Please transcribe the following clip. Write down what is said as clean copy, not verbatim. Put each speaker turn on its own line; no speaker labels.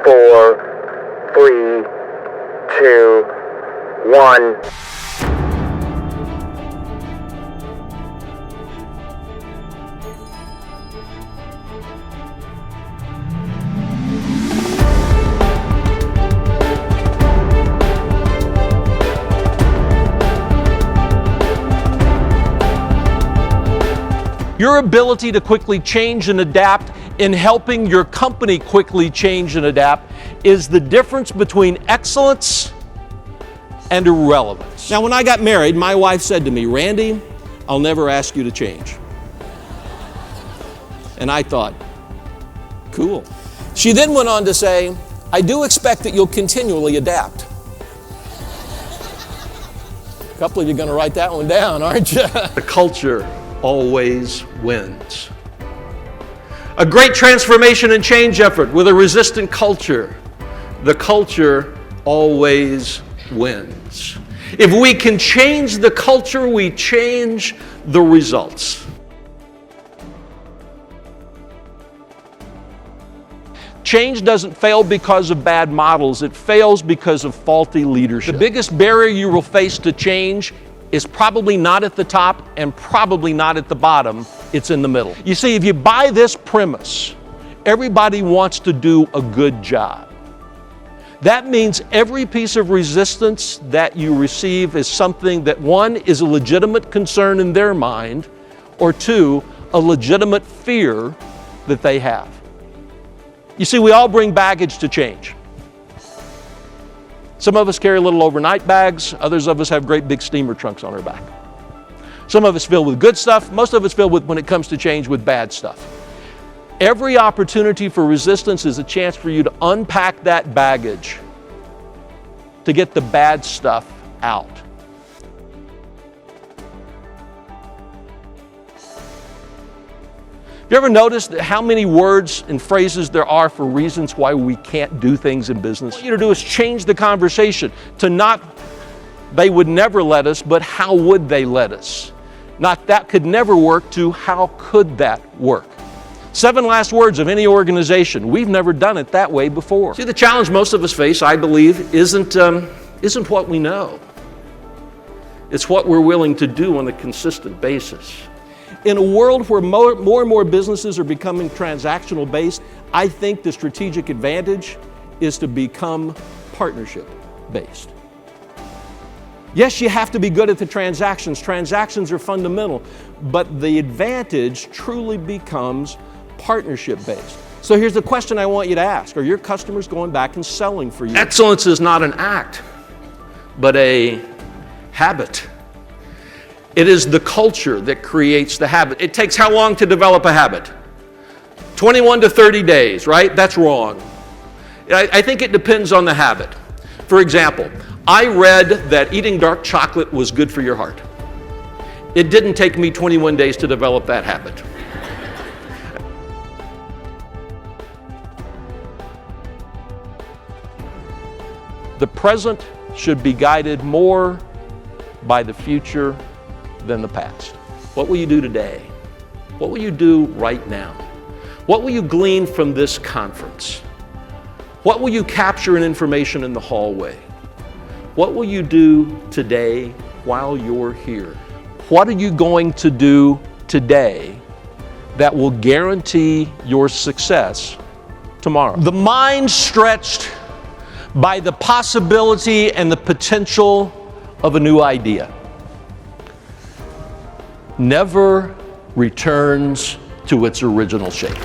4, 3, 2, 1.
Your ability to quickly change and adapt in helping your company quickly change and adapt is the difference between excellence and irrelevance. Now, when I got married, my wife said to me, "Randy, I'll never ask you to change." And I thought, cool. She then went on to say, "I do expect that you'll continually adapt." A couple of you are going to write that one down, aren't you? The culture always wins. A great transformation and change effort with a resistant culture, the culture always wins. If we can change the culture, we change the results. Change doesn't fail because of bad models. It fails because of faulty leadership. The biggest barrier you will face to change is probably not at the top and probably not at the bottom. It's in the middle. You see, if you buy this premise, everybody wants to do a good job. That means every piece of resistance that you receive is something that, one, is a legitimate concern in their mind, or two, a legitimate fear that they have. You see, we all bring baggage to change. Some of us carry little overnight bags, others of us have great big steamer trunks on our back. Some of us filled with good stuff, most of us filled with, when it comes to change, with bad stuff. Every opportunity for resistance is a chance for you to unpack that baggage, to get the bad stuff out. You ever noticed how many words and phrases there are for reasons why we can't do things in business? What you to do is change the conversation to not, "They would never let us," but "How would they let us?" Not "That could never work," to "How could that work?" 7 last words of any organization. We've never done it that way before. See, the challenge most of us face, I believe, isn't what we know. It's what we're willing to do on a consistent basis. In a world where more and more businesses are becoming transactional based, I think the strategic advantage is to become partnership based. Yes, you have to be good at the transactions. Transactions are fundamental, but the advantage truly becomes partnership based. So here's the question I want you to ask. Are your customers going back and selling for you? Excellence is not an act, but a habit. It is the culture that creates the habit. It takes how long to develop a habit? 21 to 30 days, right? That's wrong. I think it depends on the habit. For example, I read that eating dark chocolate was good for your heart. It didn't take me 21 days to develop that habit. The present should be guided more by the future than the past. What will you do today? What will you do right now? What will you glean from this conference? What will you capture in information in the hallway? What will you do today while you're here? What are you going to do today that will guarantee your success tomorrow? The mind stretched by the possibility and the potential of a new idea never returns to its original shape.